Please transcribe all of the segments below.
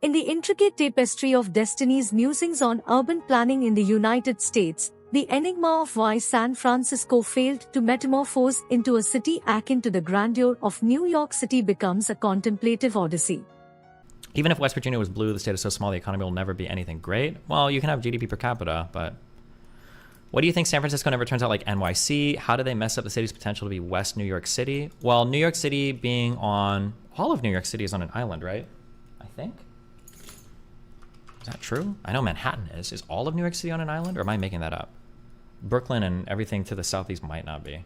In the intricate tapestry of Destiny's musings on urban planning in the United States, the enigma of why San Francisco failed to metamorphose into a city akin to the grandeur of New York City becomes a contemplative odyssey. Even if West Virginia was blue, the state is so small the economy will never be anything great. Well, you can have GDP per capita, but what do you think San Francisco never turns out like NYC? How do they mess up the city's potential to be West New York City? Well, New York City being on... all of New York City is on an island, right? I think. Is that true? I know Manhattan is. Is all of New York City on an island, or am I making that up? Brooklyn and everything to the southeast might not be.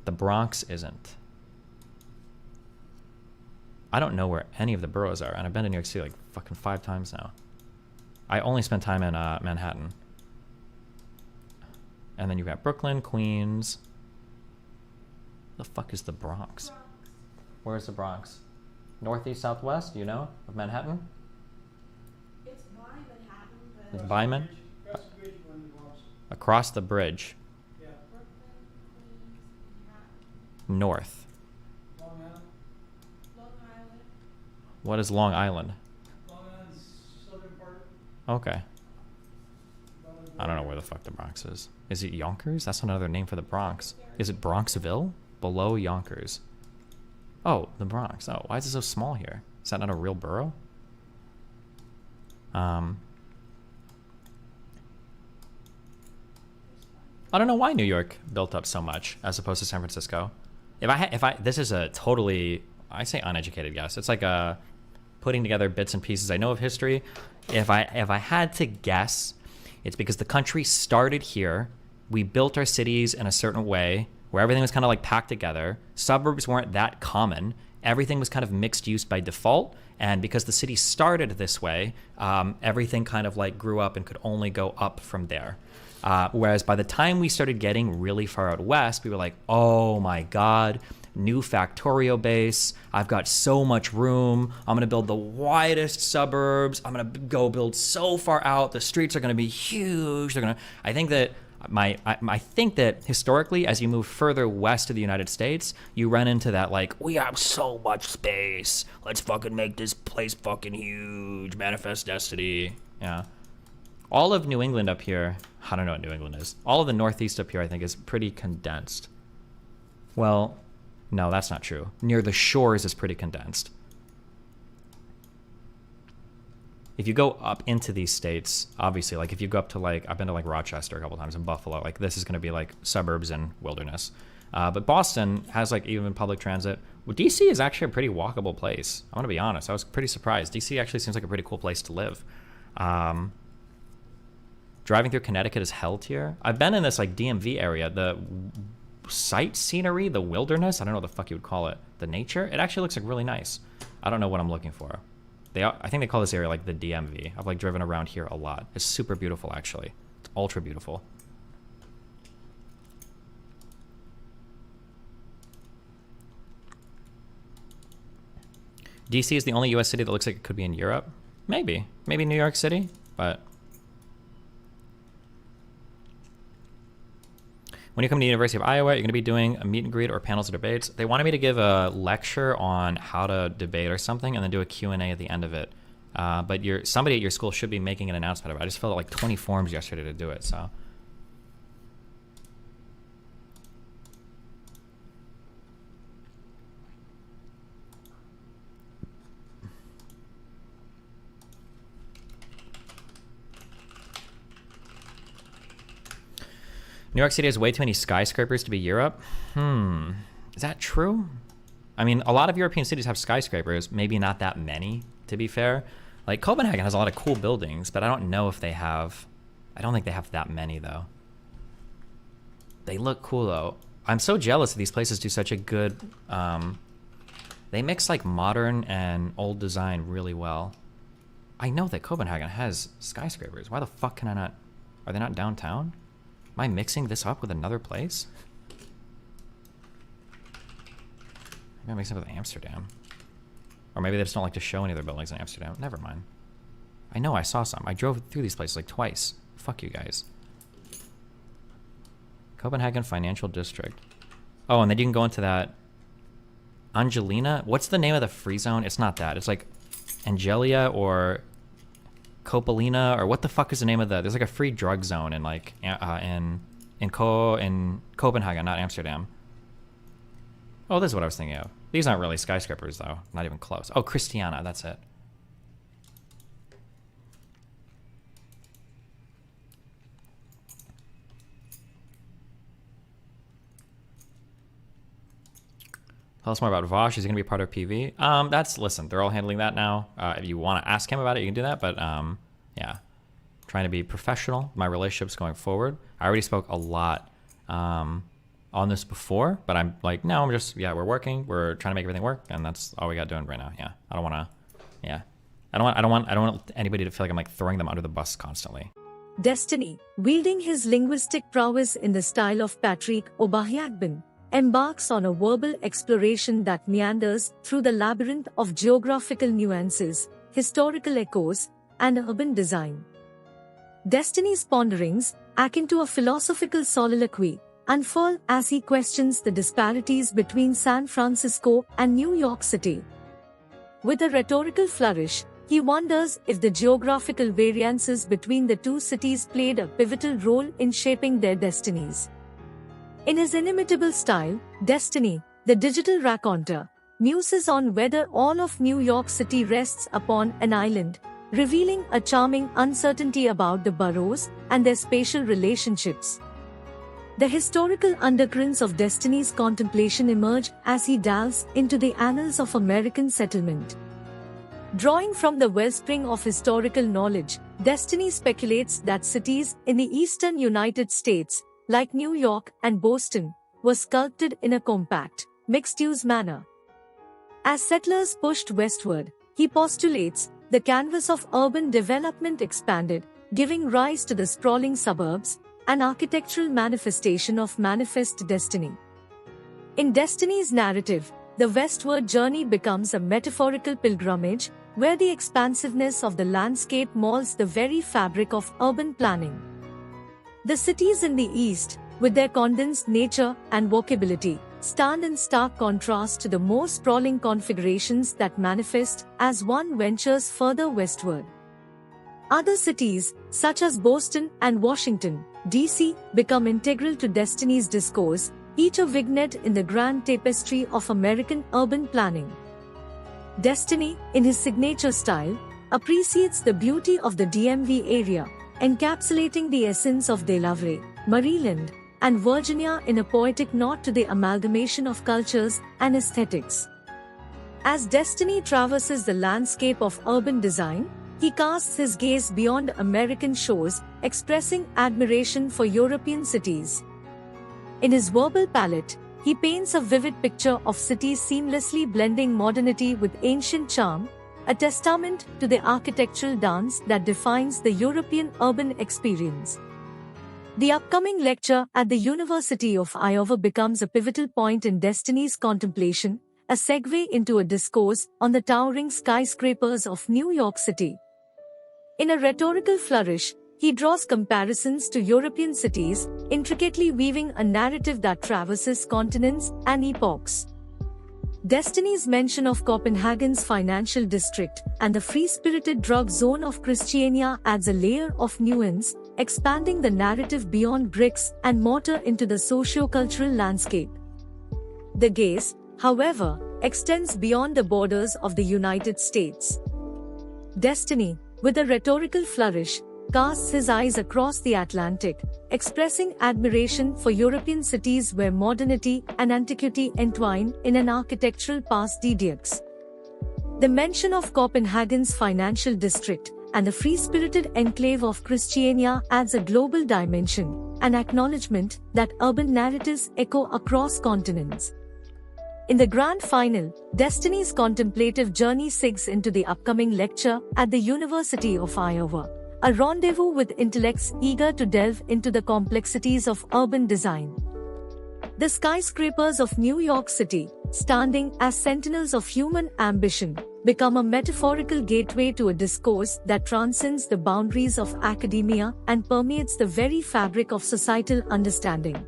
The Bronx isn't. I don't know where any of the boroughs are, and I've been to New York City like fucking 5 times now. I only spent time in Manhattan. And then you've got Brooklyn, Queens. The fuck is the Bronx? Where's the Bronx? Northeast, southwest, you know, of Manhattan? It's by Manhattan, but... It's by Man? Across the bridge. Yeah. Brooklyn, Queens, Manhattan. North. Long Island. Long Island. What is Long Island? Long Island's southern part. Okay. I don't know where the fuck the Bronx is. Is it Yonkers? That's another name for the Bronx. Is it Bronxville? Below Yonkers. Oh, the Bronx. Oh, why is it so small here? Is that not a real borough? I don't know why New York built up so much as opposed to San Francisco. This is a totally, I say uneducated guess. It's like a putting together bits and pieces I know of history. If I had to guess, it's because the country started here. We built our cities in a certain way where everything was kind of like packed together. Suburbs weren't that common. Everything was kind of mixed use by default. And because the city started this way, everything kind of like grew up and could only go up from there. Whereas by the time we started getting really far out west, we were like, oh my God, new Factorio base. I've got so much room. I'm going to build the widest suburbs. I'm going to go build so far out. The streets are going to be huge. I think that historically, as you move further west of the United States, you run into that like, we have so much space. Let's fucking make this place fucking huge. Manifest destiny. Yeah. All of New England up here, I don't know what New England is. All of the Northeast up here, I think, is pretty condensed. Well, no, that's not true. Near the shores is pretty condensed. If you go up into these states, obviously, like if you go up to like, I've been to like Rochester a couple times and Buffalo, like this is going to be like suburbs and wilderness. But Boston has like even public transit. Well, DC is actually a pretty walkable place. I want to be honest. I was pretty surprised. DC actually seems like a pretty cool place to live. Driving through Connecticut is hell tier. I've been in this like DMV area, the sight scenery, the wilderness. I don't know what the fuck you would call it. The nature. It actually looks like really nice. I don't know what I'm looking for. I think they call this area like the DMV. I've like driven around here a lot. It's super beautiful actually. It's ultra beautiful. DC is the only US city that looks like it could be in Europe. Maybe New York City, but when you come to the University of Iowa, you're going to be doing a meet and greet or panels or debates. They wanted me to give a lecture on how to debate or something and then do a Q&A at the end of it. But somebody at your school should be making an announcement of it. I just filled out like 20 forms yesterday to do it, so. New York City has way too many skyscrapers to be Europe. Is that true? I mean, a lot of European cities have skyscrapers, maybe not that many, to be fair. Like Copenhagen has a lot of cool buildings, but I don't know if they have, I don't think they have that many though. They look cool though. I'm so jealous that these places do such a good, they mix like modern and old design really well. I know that Copenhagen has skyscrapers. Why the fuck can I not, are they not downtown? Am I mixing this up with another place? Maybe I'm mixing it with Amsterdam. Or maybe they just don't like to show any of their buildings in Amsterdam. Never mind. I know I saw some. I drove through these places like twice. Fuck you guys. Copenhagen Financial District. Oh, and then you can go into that Angelina. What's the name of the free zone? It's not that. It's like Angelia or Coppolina, or what the fuck is the name of the? There's like a free drug zone in like in Copenhagen, not Amsterdam. Oh, this is what I was thinking of. These aren't really skyscrapers though. Not even close. Oh, Christiana. That's it. Tell us more about Vosh. Is he going to be part of PV? Listen, they're all handling that now. If you want to ask him about it, you can do that. But yeah, trying to be professional. My relationships going forward. I already spoke a lot on this before, but I'm like, no, we're working. We're trying to make everything work, and that's all we got doing right now. Yeah, I don't want anybody to feel like I'm like throwing them under the bus constantly. Destiny, wielding his linguistic prowess in the style of Patrick O'Bahiagbin, embarks on a verbal exploration that meanders through the labyrinth of geographical nuances, historical echoes, and urban design. Destiny's ponderings, akin to a philosophical soliloquy, unfurl as he questions the disparities between San Francisco and New York City. With a rhetorical flourish, he wonders if the geographical variances between the two cities played a pivotal role in shaping their destinies. In his inimitable style, Destiny, the digital raconteur, muses on whether all of New York City rests upon an island, revealing a charming uncertainty about the boroughs and their spatial relationships. The historical undercurrents of Destiny's contemplation emerge as he delves into the annals of American settlement. Drawing from the wellspring of historical knowledge, Destiny speculates that cities in the eastern United States, like New York and Boston, were sculpted in a compact, mixed-use manner. As settlers pushed westward, he postulates, the canvas of urban development expanded, giving rise to the sprawling suburbs, an architectural manifestation of manifest destiny. In Destiny's narrative, the westward journey becomes a metaphorical pilgrimage, where the expansiveness of the landscape molds the very fabric of urban planning. The cities in the East, with their condensed nature and walkability, stand in stark contrast to the more sprawling configurations that manifest as one ventures further westward. Other cities, such as Boston and Washington, D.C., become integral to Destiny's discourse, each a vignette in the grand tapestry of American urban planning. Destiny, in his signature style, appreciates the beauty of the DMV area, encapsulating the essence of Delaware, Maryland, and Virginia in a poetic nod to the amalgamation of cultures and aesthetics. As Destiny traverses the landscape of urban design, he casts his gaze beyond American shores, expressing admiration for European cities. In his verbal palette, he paints a vivid picture of cities seamlessly blending modernity with ancient charm, a testament to the architectural dance that defines the European urban experience. The upcoming lecture at the University of Iowa becomes a pivotal point in Destiny's contemplation, a segue into a discourse on the towering skyscrapers of New York City. In a rhetorical flourish, he draws comparisons to European cities, intricately weaving a narrative that traverses continents and epochs. Destiny's mention of Copenhagen's financial district and the free-spirited drug zone of Christiania adds a layer of nuance, expanding the narrative beyond bricks and mortar into the socio-cultural landscape. The gaze, however, extends beyond the borders of the United States. Destiny, with a rhetorical flourish, casts his eyes across the Atlantic, expressing admiration for European cities where modernity and antiquity entwine in an architectural pas de deux. The mention of Copenhagen's financial district and the free-spirited enclave of Christiania adds a global dimension, an acknowledgement that urban narratives echo across continents. In the grand final, Destiny's contemplative journey segues into the upcoming lecture at the University of Iowa, a rendezvous with intellects eager to delve into the complexities of urban design. The skyscrapers of New York City, standing as sentinels of human ambition, become a metaphorical gateway to a discourse that transcends the boundaries of academia and permeates the very fabric of societal understanding.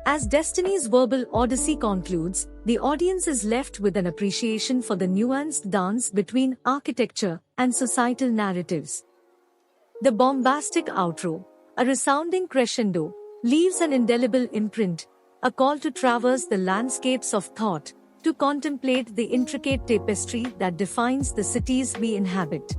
As Destiny's verbal odyssey concludes, the audience is left with an appreciation for the nuanced dance between architecture and societal narratives. The bombastic outro, a resounding crescendo, leaves an indelible imprint, a call to traverse the landscapes of thought, to contemplate the intricate tapestry that defines the cities we inhabit.